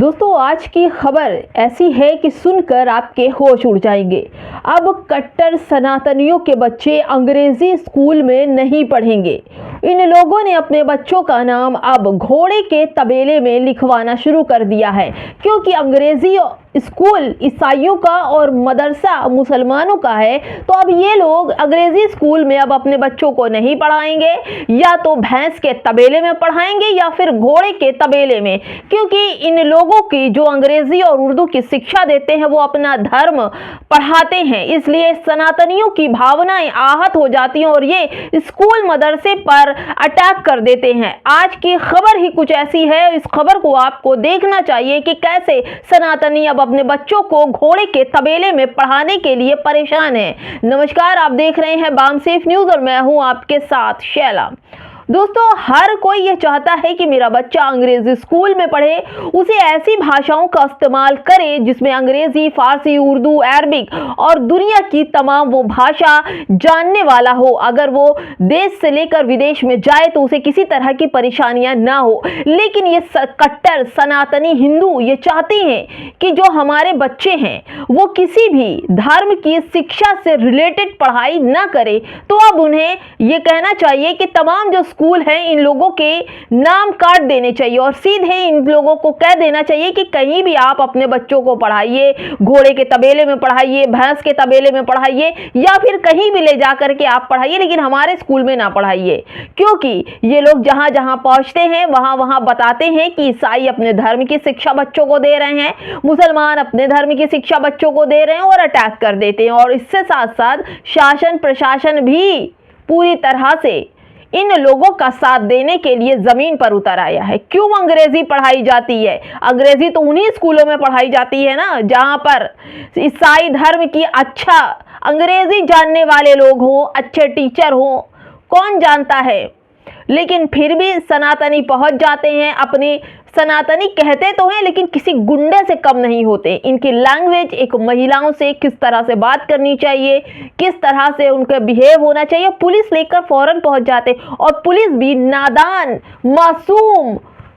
दोस्तों आज की खबर ऐसी है कि सुनकर आपके होश उड़ जाएंगे। अब कट्टर सनातनियों के बच्चे अंग्रेजी स्कूल में नहीं पढ़ेंगे। इन लोगों ने अपने बच्चों का नाम अब घोड़े के तबेले में लिखवाना शुरू कर दिया है, क्योंकि अंग्रेजी स्कूल ईसाइयों का और मदरसा मुसलमानों का है। तो अब ये लोग अंग्रेजी स्कूल में अब अपने बच्चों को नहीं पढ़ाएंगे, या तो भैंस के तबेले में पढ़ाएंगे या फिर घोड़े के तबेले में, क्योंकि इन लोगों की जो अंग्रेजी और उर्दू की शिक्षा देते हैं वो अपना धर्म पढ़ाते हैं। इसलिए सनातनियों की भावनाएं आहत हो जाती हैं और ये स्कूल मदरसे पर अटैक कर देते हैं। आज की खबर ही कुछ ऐसी है, इस खबर को आपको देखना चाहिए कि कैसे सनातनी अब अपने बच्चों को घोड़े के तबेले में पढ़ाने के लिए परेशान है। नमस्कार, आप देख रहे हैं बामसेफ न्यूज और मैं हूं आपके साथ शैला। दोस्तों हर कोई ये चाहता है कि मेरा बच्चा अंग्रेजी स्कूल में पढ़े, उसे ऐसी भाषाओं का इस्तेमाल करे जिसमें अंग्रेजी, फारसी, उर्दू, अरबिक और दुनिया की तमाम वो भाषा जानने वाला हो। अगर वो देश से लेकर विदेश में जाए तो उसे किसी तरह की परेशानियां ना हो। लेकिन ये कट्टर सनातनी हिंदू ये चाहते हैं कि जो हमारे बच्चे हैं वो किसी भी धर्म की शिक्षा से रिलेटेड पढ़ाई ना करे। तो अब उन्हें ये कहना चाहिए कि तमाम जो स्कूल है इन लोगों के नाम काट देने चाहिए और सीधे इन लोगों को कह देना चाहिए कि कहीं भी आप अपने बच्चों को पढ़ाइए, घोड़े के तबेले में पढ़ाइए, भैंस के तबेले में पढ़ाइए या फिर कहीं भी ले जाकर के आप पढ़ाइए, लेकिन हमारे स्कूल में ना पढ़ाइए। क्योंकि ये लोग जहां जहां पहुंचते हैं वहां वहां बताते हैं कि ईसाई अपने धर्म की शिक्षा बच्चों को दे रहे हैं, मुसलमान अपने धर्म की शिक्षा बच्चों को दे रहे हैं और अटैक कर देते हैं। और इससे साथ साथ शासन प्रशासन भी पूरी तरह से इन लोगों का साथ देने के लिए जमीन पर उतर आया है। क्यों अंग्रेजी पढ़ाई जाती है? अंग्रेजी तो उन्हीं स्कूलों में पढ़ाई जाती है ना जहां पर ईसाई धर्म की अच्छा अंग्रेजी जानने वाले लोग हो, अच्छे टीचर हो, कौन जानता है। लेकिन फिर भी सनातनी पहुंच जाते हैं। अपनी सनातनी कहते तो हैं लेकिन किसी गुंडे से कम नहीं होते। इनकी लैंग्वेज एक महिलाओं से किस तरह से बात करनी चाहिए, किस तरह से उनका बिहेव होना चाहिए, पुलिस लेकर फौरन पहुंच जाते। और पुलिस भी नादान, मासूम,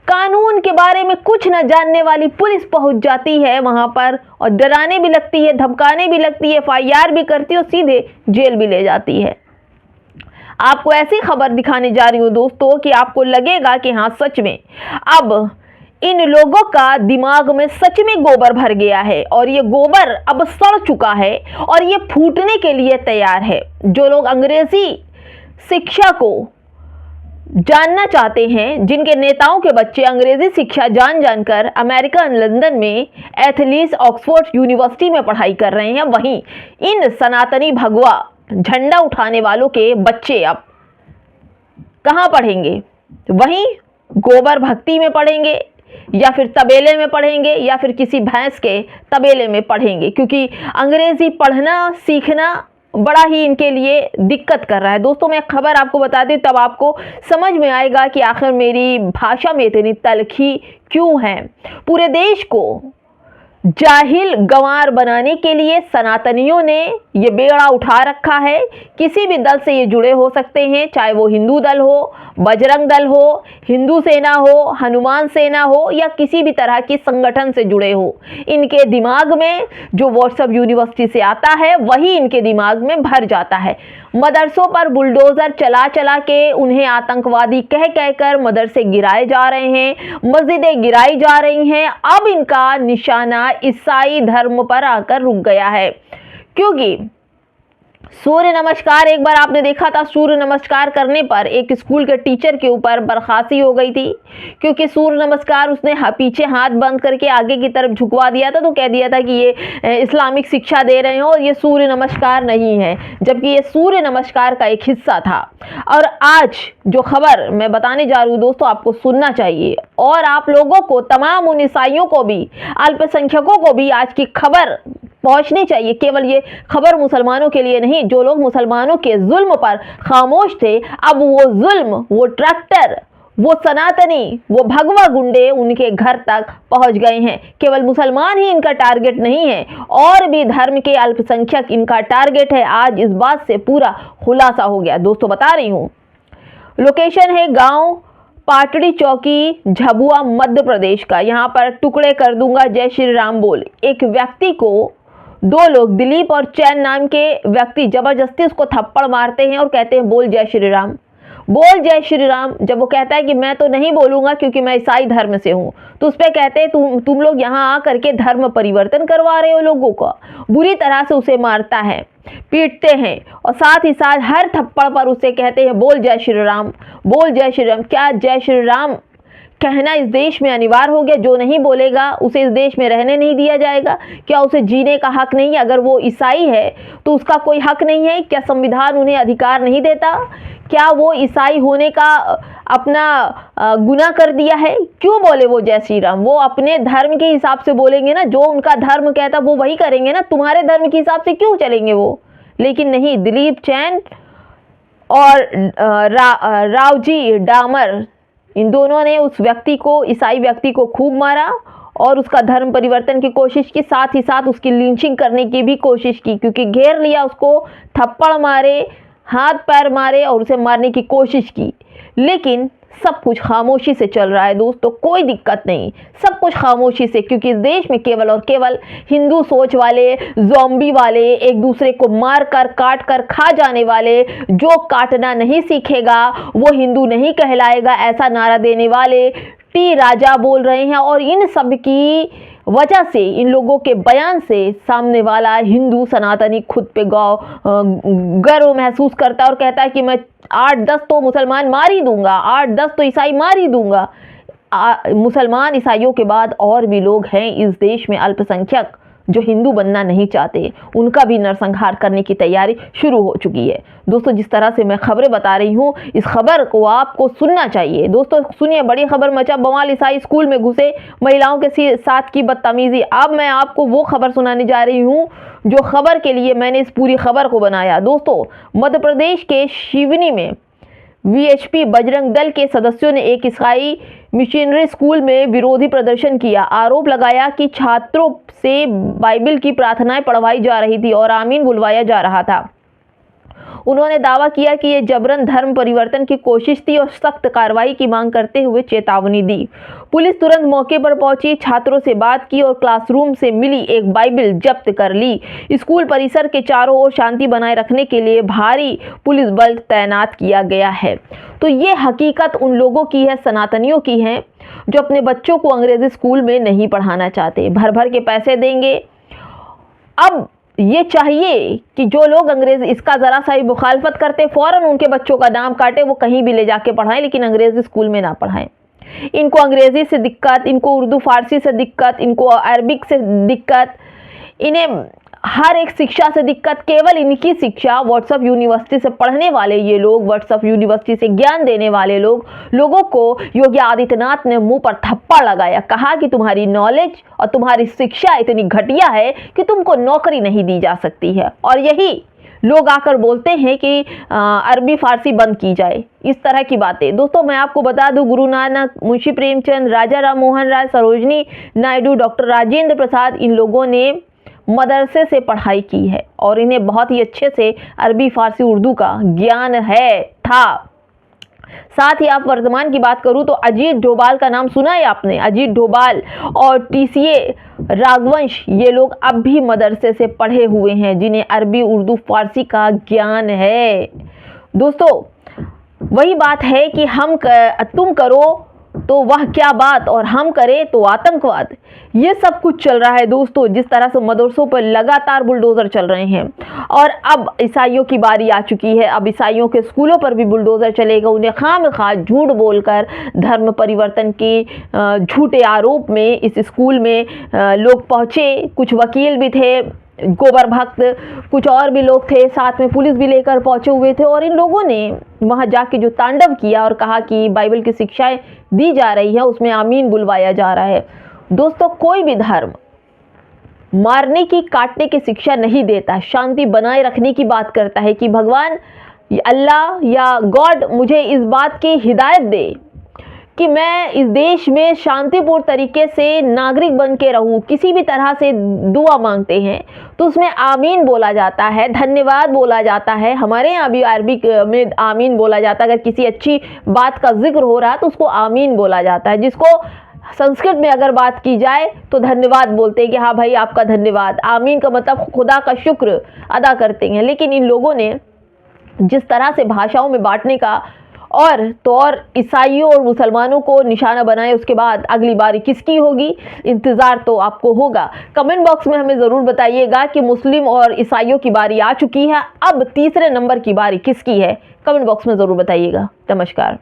कानून के बारे में कुछ न जानने वाली पुलिस पहुंच जाती है वहां पर और डराने भी लगती है, धमकाने भी लगती है, FIR भी करती है और सीधे जेल भी ले जाती है। आपको ऐसी खबर दिखाने जा रही हूं दोस्तों कि आपको लगेगा कि हाँ सच में अब इन लोगों का दिमाग में सच में गोबर भर गया है और ये गोबर अब सड़ चुका है और ये फूटने के लिए तैयार है। जो लोग अंग्रेजी शिक्षा को जानना चाहते हैं, जिनके नेताओं के बच्चे अंग्रेजी शिक्षा जान जानकर अमेरिका, लंदन में एथलीट, ऑक्सफोर्ड यूनिवर्सिटी में पढ़ाई कर रहे हैं, वहीं इन सनातनी भगवा झंडा उठाने वालों के बच्चे अब कहां पढ़ेंगे? वहीं गोबर भक्ति में पढ़ेंगे या फिर तबेले में पढ़ेंगे या फिर किसी भैंस के तबेले में पढ़ेंगे, क्योंकि अंग्रेजी पढ़ना सीखना बड़ा ही इनके लिए दिक्कत कर रहा है। दोस्तों मैं खबर आपको बता दूं तब आपको समझ में आएगा कि आखिर मेरी भाषा में इतनी तलखी क्यों है। पूरे देश को जाहिल गंवार बनाने के लिए सनातनियों ने ये बेड़ा उठा रखा है। किसी भी दल से ये जुड़े हो सकते हैं, चाहे वो हिंदू दल हो, बजरंग दल हो, हिंदू सेना हो, हनुमान सेना हो या किसी भी तरह की संगठन से जुड़े हो। इनके दिमाग में जो व्हाट्सएप यूनिवर्सिटी से आता है वही इनके दिमाग में भर जाता है। मदरसों पर बुलडोजर चला चला के उन्हें आतंकवादी कह कहकर मदरसे गिराए जा रहे हैं, मस्जिदें गिराई जा रही हैं। अब इनका निशाना ईसाई धर्म पर आकर रुक गया है, क्योंकि सूर्य नमस्कार एक बार आपने देखा था, सूर्य नमस्कार करने पर एक स्कूल के टीचर के ऊपर बर्खास्ती हो गई थी, क्योंकि सूर्य नमस्कार उसने पीछे हाथ बंद करके आगे की तरफ झुकवा दिया था। तो कह दिया था कि ये इस्लामिक शिक्षा दे रहे हैं और ये सूर्य नमस्कार नहीं है, जबकि ये सूर्य नमस्कार का एक हिस्सा था। और आज जो खबर मैं बताने जा रही हूँ दोस्तों, आपको सुनना चाहिए और आप लोगों को, तमाम उन ईसाइयों को भी, अल्पसंख्यकों को भी आज की खबर पहुंचनी चाहिए। केवल ये खबर मुसलमानों के लिए नहीं, जो लोग मुसलमानों के जुल्म पर खामोश थे, अब वो जुल्म, वो ट्रैक्टर, वो सनातनी, वो भगवा गुंडे उनके घर तक पहुंच गए हैं। केवल मुसलमान ही इनका टारगेट नहीं है, और भी धर्म के अल्पसंख्यक इनका टारगेट है। आज इस बात से पूरा खुलासा हो गया। दोस्तों बता रही हूं, लोकेशन है गांव पाटड़ी चौकी, झबुआ, मध्य प्रदेश का। यहाँ पर टुकड़े कर दूंगा जय श्री राम बोल। एक व्यक्ति को दो लोग, दिलीप और चैन नाम के व्यक्ति, जबरदस्ती उसको थप्पड़ मारते हैं और कहते हैं बोल जय श्री राम, बोल जय श्री राम। जब वो कहता है कि मैं तो नहीं बोलूंगा क्योंकि मैं ईसाई धर्म से हूं, तो उस पर कहते हैं तुम लोग यहाँ आ करके धर्म परिवर्तन करवा रहे हो लोगों का। बुरी तरह से उसे मारता है, पीटते हैं और साथ ही साथ हर थप्पड़ पर उसे कहते हैं बोल जय श्री राम, बोल जय श्री राम। क्या जय श्री राम कहना इस देश में अनिवार्य हो गया? जो नहीं बोलेगा उसे इस देश में रहने नहीं दिया जाएगा? क्या उसे जीने का हक नहीं है? अगर वो ईसाई है तो उसका कोई हक नहीं है? क्या संविधान उन्हें अधिकार नहीं देता? क्या वो ईसाई होने का अपना गुनाह कर दिया है? क्यों बोले वो जय श्री राम? वो अपने धर्म के हिसाब से बोलेंगे ना, जो उनका धर्म कहता वो वही करेंगे ना, तुम्हारे धर्म के हिसाब से क्यों चलेंगे वो? लेकिन नहीं, दिलीप चैन और रावजी डामर, इन दोनों ने उस व्यक्ति को, ईसाई व्यक्ति को खूब मारा और उसका धर्म परिवर्तन की कोशिश की, साथ ही साथ उसकी लिंचिंग करने की भी कोशिश की, क्योंकि घेर लिया उसको, थप्पड़ मारे, हाथ पैर मारे और उसे मारने की कोशिश की। लेकिन सब कुछ खामोशी से चल रहा है दोस्तों, कोई दिक्कत नहीं, सब कुछ खामोशी से, क्योंकि इस देश में केवल और केवल हिंदू सोच वाले, ज़ॉम्बी वाले, एक दूसरे को मार कर काट कर खा जाने वाले, जो काटना नहीं सीखेगा वो हिंदू नहीं कहलाएगा, ऐसा नारा देने वाले टी राजा बोल रहे हैं। और इन सब की वजह से, इन लोगों के बयान से सामने वाला हिंदू सनातनी खुद पे गर्व महसूस करता है और कहता है कि मैं 8-10 तो मुसलमान मार ही दूंगा, 8-10 तो ईसाई मार ही दूंगा। मुसलमान ईसाइयों के बाद और भी लोग हैं इस देश में अल्पसंख्यक जो हिंदू बनना नहीं चाहते, उनका भी नरसंहार करने की तैयारी शुरू हो चुकी है। दोस्तों, जिस तरह से मैं खबरें बता रही हूँ, इस खबर को आपको सुनना चाहिए। दोस्तों सुनिए, बड़ी खबर मचा बवाल, ईसाई स्कूल में घुसे महिलाओं के साथ की बदतमीजी। अब मैं आपको वो खबर सुनाने जा रही हूँ जो खबर के लिए मैंने इस पूरी खबर को बनाया। दोस्तों, मध्य प्रदेश के शिवनी में वीएचपी बजरंग दल के सदस्यों ने एक ईसाई मिशनरी स्कूल में विरोधी प्रदर्शन किया। आरोप लगाया कि छात्रों से बाइबल की प्रार्थनाएं पढ़वाई जा रही थी और आमीन बुलवाया जा रहा था। उन्होंने दावा किया कि यह जबरन धर्म परिवर्तन की कोशिश थी और सख्त कार्रवाई की मांग करते हुए चेतावनी दी। पुलिस तुरंत मौके पर पहुंची, छात्रों से बात की और क्लासरूम से मिली एक बाइबल जब्त कर ली। स्कूल परिसर के चारों ओर शांति बनाए रखने के लिए भारी पुलिस बल तैनात किया गया है। तो ये हकीकत उन लोगों की है, सनातनियों की है, जो अपने बच्चों को अंग्रेजी स्कूल में नहीं पढ़ाना चाहते, भर भर के पैसे देंगे। अब ये चाहिए कि जो लोग अंग्रेजी इसका ज़रा सा ही मुखालफत करते, फ़ौरन उनके बच्चों का नाम काटे, वो कहीं भी ले जाके पढ़ाएं, लेकिन अंग्रेजी स्कूल में ना पढ़ाएं। इनको अंग्रेजी से दिक्कत, इनको उर्दू फारसी से दिक्कत, इनको अरबिक से दिक्कत, इन्हें हर एक शिक्षा से दिक्कत। केवल इनकी शिक्षा व्हाट्सएप यूनिवर्सिटी से पढ़ने वाले ये लोग, व्हाट्सएप यूनिवर्सिटी से ज्ञान देने वाले लोगों को योगी आदित्यनाथ ने मुंह पर थप्पड़ लगाया, कहा कि तुम्हारी नॉलेज और तुम्हारी शिक्षा इतनी घटिया है कि तुमको नौकरी नहीं दी जा सकती है। और यही लोग आकर बोलते हैं कि अरबी फारसी बंद की जाए, इस तरह की बातें। दोस्तों, मैं आपको बता दूं, गुरु नानक, मुंशी प्रेमचंद, राजा राम मोहन राय, सरोजनी नायडू, डॉक्टर राजेंद्र प्रसाद, इन लोगों ने मदरसे से पढ़ाई की है और इन्हें बहुत ही अच्छे से अरबी फारसी उर्दू का ज्ञान था। साथ ही आप वर्तमान की बात करूं तो अजीत डोभाल का नाम सुना है आपने? अजीत डोभाल और टीसीए राघवंश, ये लोग अब भी मदरसे से पढ़े हुए हैं, जिन्हें अरबी उर्दू फारसी का ज्ञान है। दोस्तों, वही बात है कि तुम करो तो वह क्या बात और हम करें तो आतंकवाद, ये सब कुछ चल रहा है। दोस्तों, जिस तरह से मदरसों पर लगातार बुलडोजर चल रहे हैं और अब ईसाइयों की बारी आ चुकी है, अब ईसाइयों के स्कूलों पर भी बुलडोजर चलेगा। उन्हें खामखा झूठ बोलकर धर्म परिवर्तन के झूठे आरोप में इस स्कूल में लोग पहुंचे, कुछ वकील भी थे, गोबर भक्त, कुछ और भी लोग थे, साथ में पुलिस भी लेकर पहुंचे हुए थे और इन लोगों ने वहां जाके जो तांडव किया और कहा कि बाइबल की शिक्षाएं दी जा रही है, उसमें आमीन बुलवाया जा रहा है। दोस्तों, कोई भी धर्म मारने की, काटने की शिक्षा नहीं देता, शांति बनाए रखने की बात करता है कि भगवान, अल्लाह या गॉड मुझे इस बात की हिदायत दे कि मैं इस देश में शांतिपूर्ण तरीके से नागरिक बन के रहूं। किसी भी तरह से दुआ मांगते हैं तो उसमें आमीन बोला जाता है, धन्यवाद बोला जाता है। हमारे यहाँ भी अरबी में आमीन बोला जाता है। अगर किसी अच्छी बात का जिक्र हो रहा है तो उसको आमीन बोला जाता है। जिसको संस्कृत में अगर बात की जाए तो धन्यवाद बोलते हैं कि हाँ भाई आपका धन्यवाद। आमीन का मतलब खुदा का शुक्र अदा करते हैं। लेकिन इन लोगों ने जिस तरह से भाषाओं में बांटने का और ईसाइयों और मुसलमानों को निशाना बनाया, उसके बाद अगली बारी किसकी होगी, इंतज़ार तो आपको होगा। कमेंट बॉक्स में हमें ज़रूर बताइएगा कि मुस्लिम और ईसाइयों की बारी आ चुकी है, अब तीसरे नंबर की बारी किसकी है। कमेंट बॉक्स में ज़रूर बताइएगा। नमस्कार।